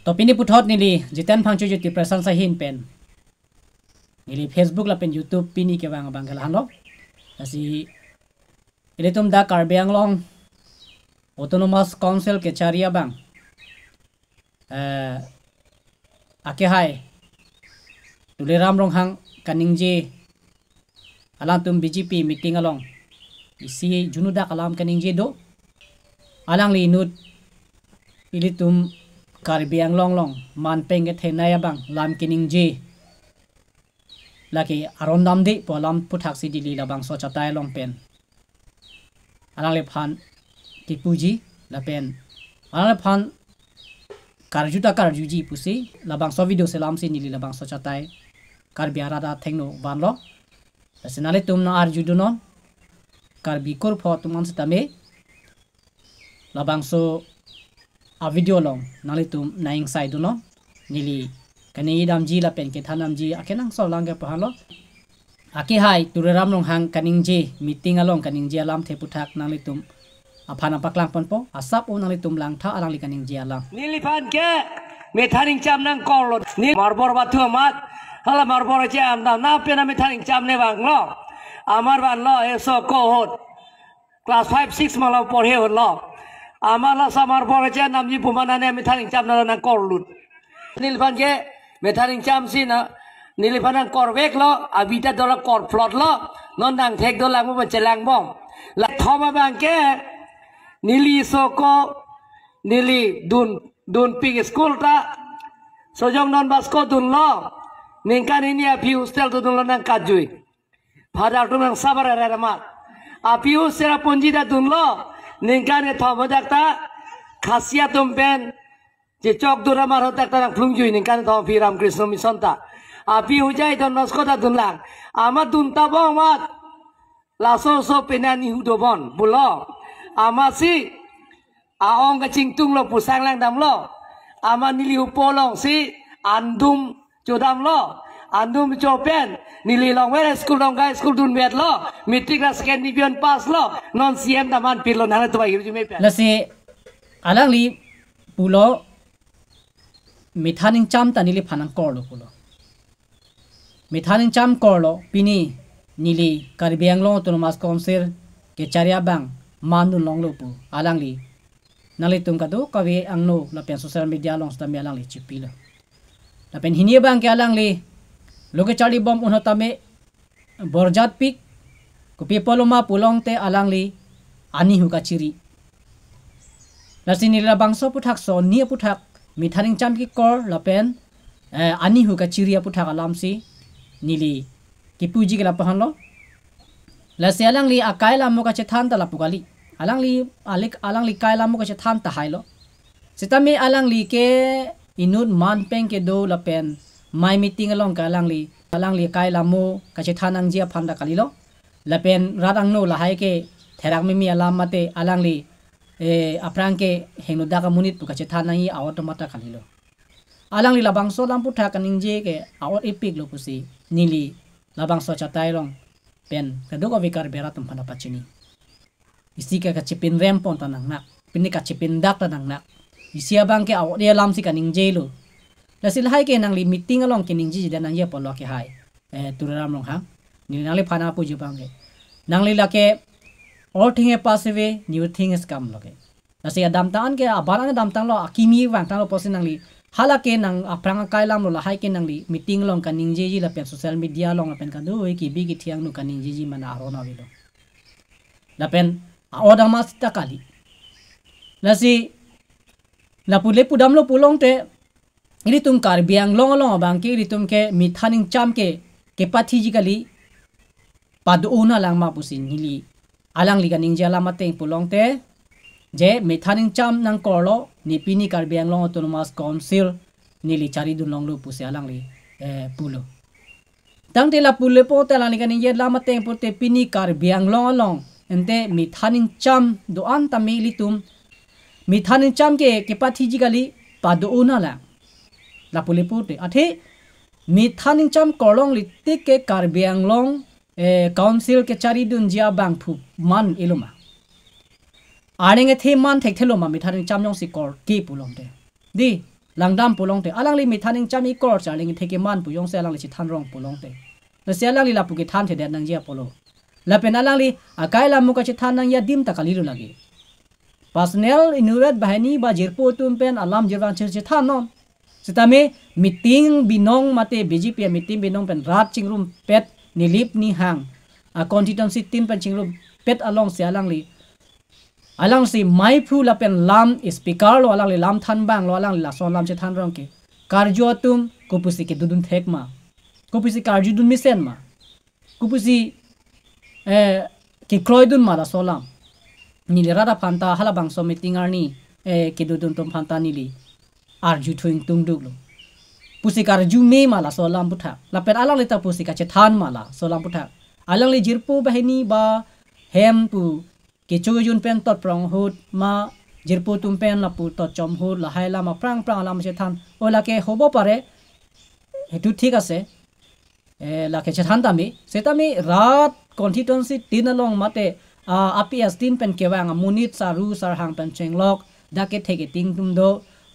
Topini puthot nili jitan phangchu juti prasansa hin pen nili Facebook la pen YouTube pini ke wang banggal hanlo asi ilitum da Karbiang Long Autonomous Council ke charia bang ake hai tuliram rong hang kaningje alam tum BJP meeting along isi junuda kalam kaningje do alang li nut ilitum Karbiang long man penge thenaya bang lam kiningje laki aron namdi polam puthak si dili labang so chatai long pen alang le phan tipuji la pen alang le phan karjuta karjuji pusi labang so video selam si nili labang so chatai karbiara da thengno banlo asinale tumna arjudunon karbi kor pho tuman stame labang so a video long nalitum naing sai duno nili kani damji la pen ke thanamji akenang so langga pahalo ake hai tureram long hang kaningje meeting along kaningje alam the puthak nalitum aphana paklang ponpo asap o nalitum lang tha alang li kaningje alam nili phan ke methaning cham nang kolot ni marbor bathu mat hala marbor che amda na pena methaning cham ne bang lo amar ban lo eso ko hot class 5 6 mala porhe hot lo amala samar pore che namji pumanane methaning cham na nang korlut nilpan ke methaning cham si na nilipanan korwek lo abita dola kor plot lo non nang thek dola mu bachelang bom la thoma bang ke nili soko nili dun pig school ta sojong non basko dun lo ningkan ini api hostel tu dun lo nang kajui phada tu nang sabar rama api hostel punji da dun lo ningkan e thoma dakta khasia tumpen je chok dura mar hota ta flung jui ningkan thom phi ram krishna mission ta api hujai don nasko ta dun lang ama dun ta bong mat laso so penani hudobon bulo ama si aong ka chingtung lo pusang lang dam lo ama nili upolong si andum chodam lo andum chopen nili long where school long guy school dun met lo metric la second division pass lo non cm daman pilo nana to hiru me pen la se alang li pulo mithaning cham ta nili phanang korlo pulo mithaning cham korlo pini nili Karbiang Long Autonomous Council ke charia bang mandu long lo pu alang li nali tum kadu kawe angno la pen social media long sta me alang li chipilo la pen hinia bang ke alang li loke chali bom unhotame borjat pik ko pipoloma pulong te alang li ani huka chiri la sini la bang so puthak so ni puthak mithaning cham ki kor la pen ani huka chiri puthak alam si nili kipuji ke la pahan lo la se alang li akai la mo ka che than ta la pugali alang li kai la mo ka che than ta hai lo sitame alang li ke inut man peng ke do la pen my meeting along ka alang li kai la mo ka che thanang jia phanda kali lo la pen radang no la hai ke therak mi alam mate alang li aprang ke henu da ka munit pu ka che thanai automata kali lo alang li labang so lam putha kaning je ke awat epic lo pusi nili labang so chatai long pen kadoko vikar beratum phana pachini isi ka chipin rem pon tanang nak pini ka chipin dak tanang nak isia bang ke awat dia lam si kaning je lo la sil hai ke nang li meeting along kining ji dan nang ye polo ke hai turam long ha ni nang li phana pu ju bang ke nang li la ke all thing e pass away new thing is come lo ke la se adam tan ke abarang dam tang lo akimi wang tang lo posin nang li halake nang aprang kai lam lo la hai ke nang li meeting long kaning ji la pen social media long la pen ka do ki bi ki thiang nu kaning ji mana ro na wi lo la pen oda mas ta kali la si la pule pudam lo pulong te ini tum Karbiang long bang ki ritum ke mithaning cham ke pathigically padu una lang ma pusin nili alang li kaning jala mateng pulong te je mithaning cham nang korlo ni pini Karbiang Long Autonomous Council nili chari dun long lu pusi alang li pulo tang te la pule po te lang li kaning jala mateng pote pini Karbiang long ente mithaning cham do an tamili tum mithaning cham ke pathigically padu una lang la pule pote athe mithaning cham korlong li te ke Karbiang Long council ke chari dun jia bang thu man iluma areng the man thek thelo ma mithaning cham jong si kor ki pulong te di langdam pulong te alang li mi thaning chami kor charling theke man pu yong se alang li chi than rong pulong te la se alang li la pu ke than the de nang jia polo la pen alang li akai la mu ka chi than nang ya dim ta kali lu lagi personal inurat bahani ba jirpo tum pen alam jirwan chi than non sitame meeting binong mate BJP meeting binong pen rat chingrum pet nilip ni hang a constituency tin pen chingrum pet along se alang si mai phu la pen lam speaker lo alang li lam than bang lo alang la son lam che than rong ke karjo tum kupusi ke dudun thek ma kupusi karju dun misen ma kupusi ke kroidun ma la solam ni le rada phanta hala bang so meeting arni ke dudun tum phanta ni li arju thuing tung duk lo pusi karju me ma la solam putha la pen alang li ta pusi ka che than ma la solam putha alang li jirpu bahini ba hem pu ke chujun pen tot prong hut ma jirpu tum pen la pu tot chom hut la haila ma prang prang la ma che than ola ke hobo pare hetu thik ase la ke che than ta mi setami rat constituency tin along mate APS tin pen ke wang munit saru sar hang pen chenglok da ke theke ting tum do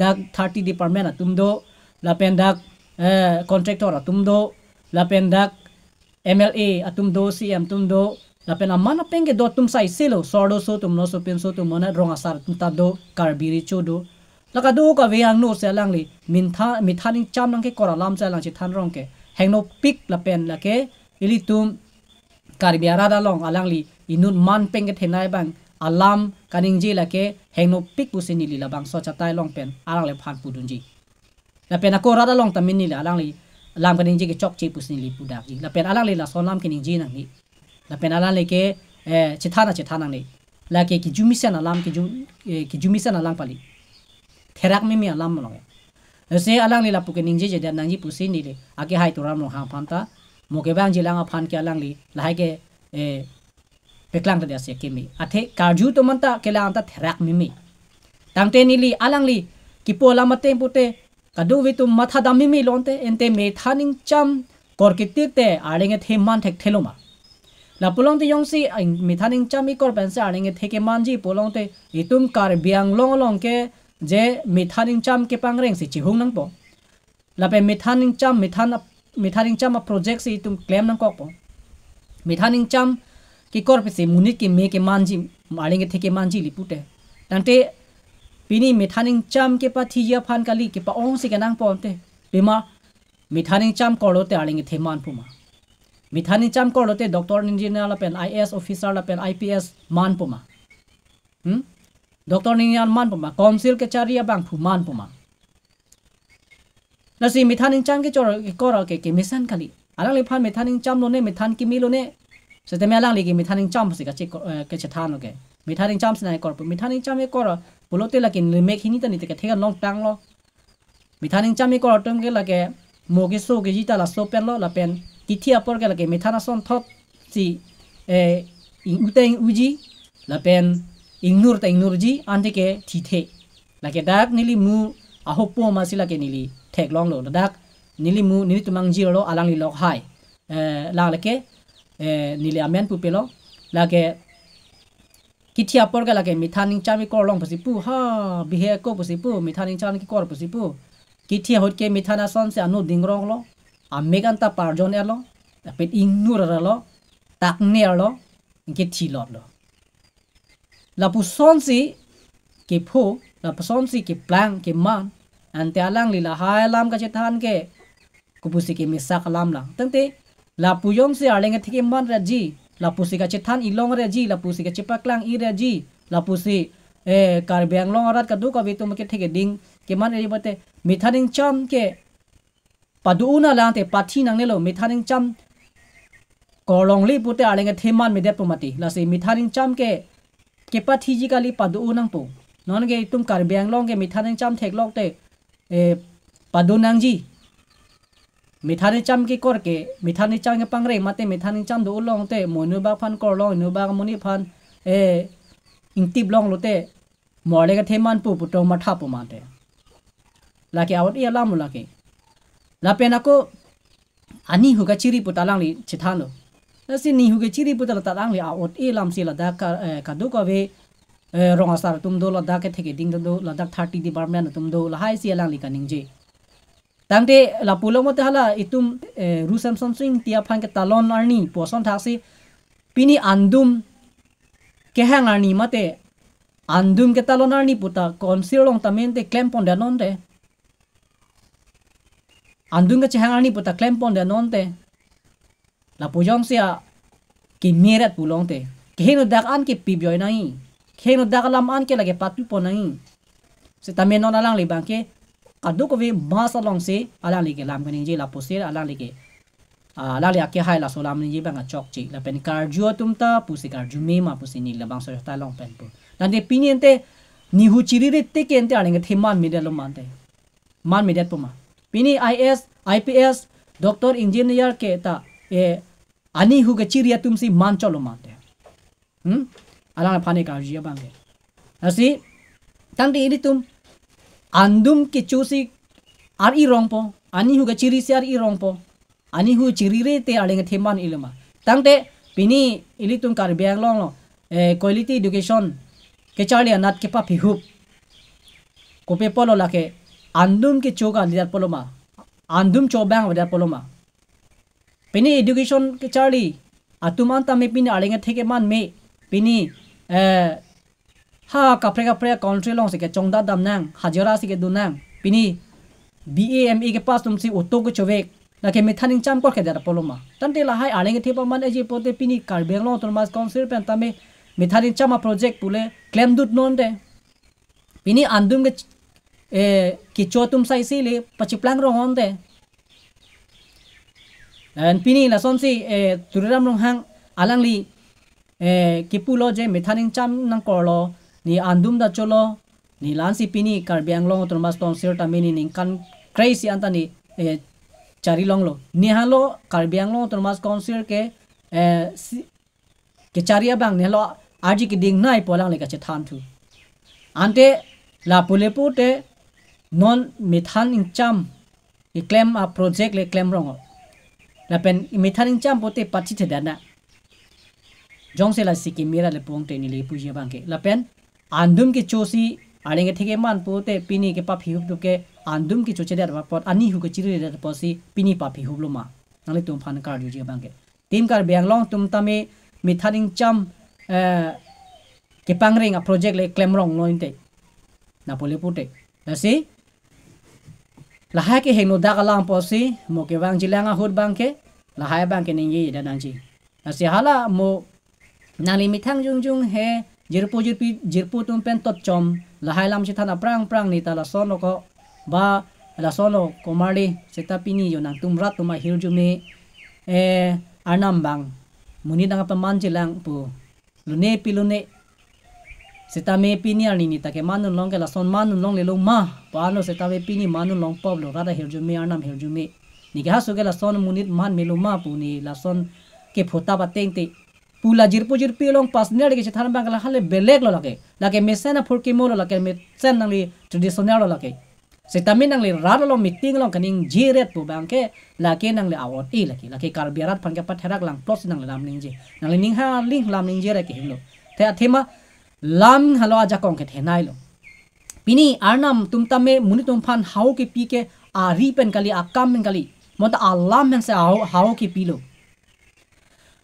dak 30 department atum do la pen dak contractor atum do la pen dak MLA atum do CM tum do la pen amana penge do tum sai silo sordo so tum no so pen so tum mona rong asar tum ta do karbiri cho do la ka do ka ve ang no se lang li min thaning cham nang ke koralam cha lang chi than rong ke hengno pik la pen la ke ili tum karbiara da long alang li inun man penge thenai bang alam kaning ji la ke hengno pik pusini li la bang so cha tai long pen alang le phan pudun ji la pen ko rada long tamin ni la alang li lam kaning ji ke chok chi pusini li pudak ji la pen alang li la son lam kaning ji nang ni la pen alang le ke chithana ni la ke ki jumisen alam ki jumisen alam pali therak mi alam mo se alang li la pu kaning ji je da nang ji pusini li ake hai turam no hang phanta mo ke bang ji lang phan ke alang li la hai ke peklang ta se ke mi athe karju to manta ke la anta therak mi tangte ni li alang li ki pola mate pute kadu vi tum matha dam mi lonte ente me thaning cham kor ki tik te arenge the man thek theloma la polong te yong si me thaning cham mi kor pen sa arenge theke man ji polong te itum kar biang long ke je me thaning cham ke pangreng si chi hung nang po la pe me thaning cham a project si itum claim nang kok po me thaning cham ki kor pe se munit ke me ke manji arenge theke manji li pute tante pini mithaning cham ke pa thia phan kali ke pa ong se kanang ponte bima mithaning cham kolote aling theman puma mithaning cham kolote doctor engineer la pen IS officer la pen IPS man puma doctor engineer man puma council ke charia bang phu man puma la si mithaning cham ke chor ke kor ke mission kali alang le phan mithaning cham lo ne mithan ki mi lo ne se te me alang le ke mithaning cham se ka che ke che than ke mithaning cham se na kor mithaning cham e kor polote la kin mek hini tani te thega long tang lo mithaning chami ko atom ke la ke moge so ge jita la so pen lo la pen kithia por ke la ke mithana son thot si uteng uji la pen ignur ji ante ke thi the la ke dak nili mu ahopo ma sila ke nili thek long lo dak nili mu nili tumang ji lo alang li lok hai la ke nili amen pu pe lo la ke kithia por ga lage mithaning chami kor long pasipu ha bihe ko pasipu mithaning chan ki kor pasipu kithia hot ke mithana son se anu dingrong lo ameganta parjon elo pet ignur lo tak ne lo ke thi lot lo la pu son si ke pho la pu son si ke plan ke man ante alang li la hai lam ka che than ke kupusi ke misak lam la tante la pu yong se arleng thike man ra ji la pusi ka chethan ilong re ji la pusi ka chepaklang i re ji la pusi kar bang long rat ka du ka vitum ke thege ding ke man re bote mithaning cham ke paduna la te pathi nang ne lo mithaning cham kolong li pute aleng theman me de pumati la se mithaning cham ke pathi ji kali padu nang po non ge tum kar bang long ke mithaning cham thek lok te padunang ji mithaning cham ki kor ke mithaning cham ke pangre mate mithaning cham do long te monu ba phan kor long nu ba moni phan intip long lo te mole ka theman pu pu to matha pu mate la ke awat ya lam la ke la pena ko ani hu ga chiri pu talang li chithano la si ni hu ga chiri pu ta talang li awat e lam si la da ka du ka ve rong asar tum do Ladakh ke theke ding do Ladakh 30 department tum do la hai si alang li kaning je tangte la pulo mo te hala itum ru samson swing tia phang ke talon arni poson thasi pini andum ke hang arni mate andum ke talon arni puta council long tamen te claim pon danon de andum ke hang arni puta claim pon danon te la pujong sia ki miret pulong te keheno dak an ke pibyoy nai keheno dak lam an ke lage patu pon nai se tamen non alang li bangke adu ko vi masa long se alang li ke lam kaning je la posir alang li ke ala li ke hai la solam ni je bang chok chi la pen karjo tumta pusi karju me ma pusi ni la bang so ta long pen pu dan de pinien te ni hu chiri re te ken te aling the man mi de lo man te man mi de puma pini is ips doctor engineer ke ta e ani hu ke chiri tumsi man cholo man te alang phane karji bang ke asi tang de ini tum andum ke chusi ar i rong po ani hu ga chiri si ar i rong po ani hu chiri re te aling theman ilma tangte pini ilitum kar biang long lo quality education ke charli anat ke pa phihup ko pe polo la ke andum ke choga lidat poloma andum chobang lidat poloma pini education ke charli atuman ta me pini aling theke man me pini ha kapre country long se ke chongda dam nang hajara se ke dunang pini BAME ke pas tum si auto ko chowek la ke methaning cham ko ke dar poloma tante la hai aleng the pa man eji pote pini karbeng long tormas council pen tame methaning chama project pule claim dut non de pini andum ke ki chotum sai si le pachiplang rong on de and pini la son si turam rong hang alang li ki pulo je methaning cham nang korlo ni andum da cholo ni lansi pini karbiang long tormas council ta mini ning kan crazy antani chari long lo ni halo karbiang long tormas council ke charia bang ne lo aji ki ding nai polang le ka che than thu ante la pulepu te non methan in cham i claim a project le claim rong la pen methan in cham pote pachi the dana jong se la sikimira le pong te ni le pu je bang ke la pen andum ke chosi aling theke man pote pini ke pa phiup du ke andum ki choche der pot ani hu ke chiri der posi pini pa phiup lo ma nale tum phan kar ju je bang ke tim kar biang long tum tame mithaning cham ke pangring a project le claim rong loin te na pole pute la si la ha ke heno da galang posi mo ke wang jilanga hot bang ke la ha bang ke ning yi da nang ji la si hala mo nali mithang jung jung he jirpu tum pen tot chom la hai lam chi thana prang ni ta la sono ko ba la sono komali seta pini yo nang tum rat tuma hirju me anam bang muni dang pa man jilang pu lune pilune seta me pini ani ni ta ke manun long ke la son manun long le lo ma pa no seta me pini manun long pop lo rada hirju me anam hirju me ni ga so ke la son munit man me lo ma pu ni la son ke phota ba teng te pula jirpu long pas ne ke than bang la hale belek lo lake mesena phurki mo lo lake mesen nang li traditional lo lake se tamin nang li rar lo meeting long kaning jiret pu bang ke lake nang li awot i lake karbiarat phan ke patherak lang plus nang lam ning ji nang li ning ha ling lam ning je ra ke hilo the athema lam halo aja kong ke thenai lo pini arnam tum tame muni tum phan hau ke pi ke a ri pen kali akam pen kali mota alam men se hau ke pi lo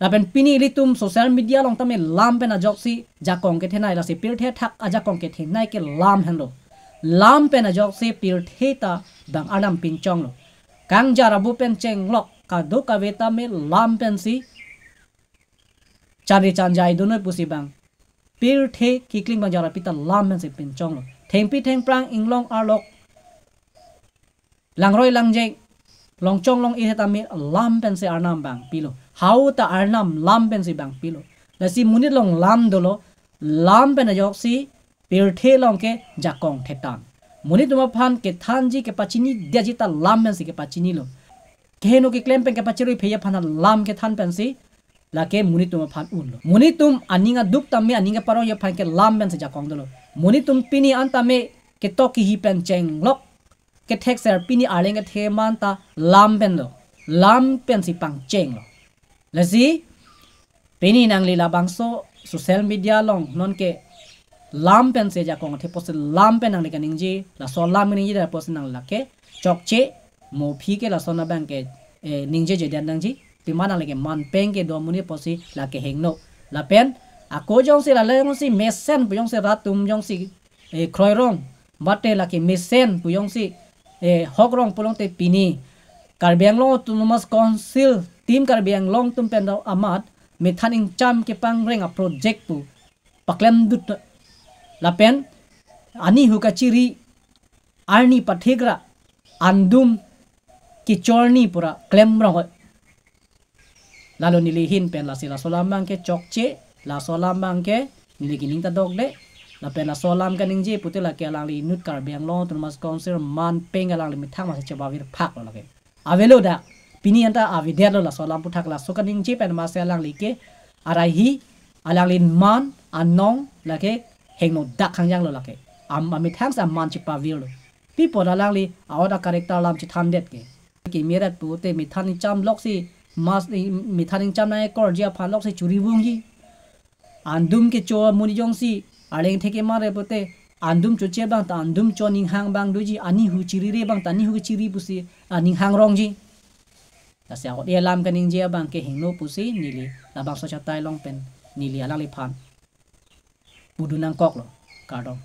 la pen pini litum social media long tame lam pen a joksi jakong ke thenai la se pir the thak aja kong ke thenai ke lam hen lo lam pen a joksi pir the ta dang adam pin chong lo kang jarabu pen cheng lok ka do ka veta me lam pen si chari chanjai do noi pusi bang pir the kikling bang jara pita lam pen se pin chong lo theng pi theng prang inglong arlok langroi langje long chong long i heta me lam pen se arnam bang pilo how ta arnam lam pen si bang pilo la si munit long lam dolo lam pen ajok si pir the long ke jakong thetan munit tuma phan ke thanji ke pachini deji ta lam pen si ke pachini lo keheno ke claim pen ke pachiri pheya phan lam ke than pen si la ke munit tuma phan un lo munit tum aninga duk tam me aninga paro ye phan ke lam pen si jakong dolo munit tum pini anta me ke to ki hi pen cheng lok ke texer pini areng ke the man ta lam pen lo lam pen si pang cheng lo la si pini nang li la bang so social media long non ke lam pen se ja kong the pos lam pen nang le kaning ji la so lam ning ji da pos nang la ke chok che mo phi ke la so na bang ke ning je dan nang ji pi ma nang le ke man peng ke do muni pos la ke heng no la pen a ko jong se la le ngong si mesen pu jong se ratum jong si kroi rong mate la ke mesen pu jong si hok rong pulong te pini Karbi Anglong Autonomous Council team Karbi Anglong tum pen do amat methaning cham ke pang reng a project pu paklem dut la pen ani hu ka chiri arni pathigra andum ki chorni pura klem rong lalu nili hin pen la sila solam bang ke chokche la solam bang ke nili kining ta dog de la pen la solam ka ning je putela ke lang li nut Karbi Anglong Autonomous Council man peng lang li mithang ma se ba vir phak la ke avelo da pini anta avidya lo la solam puthak la sokaning je pen ma se lang li ke arai hi alang lin man anong la ke hengno dak khangjang lo la ke ami thang sa man chi pa vir lo pi po da lang li aoda character lam chi than det ke ki merat pu te mi than cham lok si mas mi than cham na kor jia phan lok si churi bung ji andum ke cho muni jong si areng theke mare pote andum cho che bang ta andum cho ning hang bang du ji ani hu chiri re bang ta ni hu chiri pu si ning hang rong ji ta sia ko dia lam ka ning je bang ke hengno pu si nili la bang so cha tai long pen nili alang li phan budunang kok lo ka dong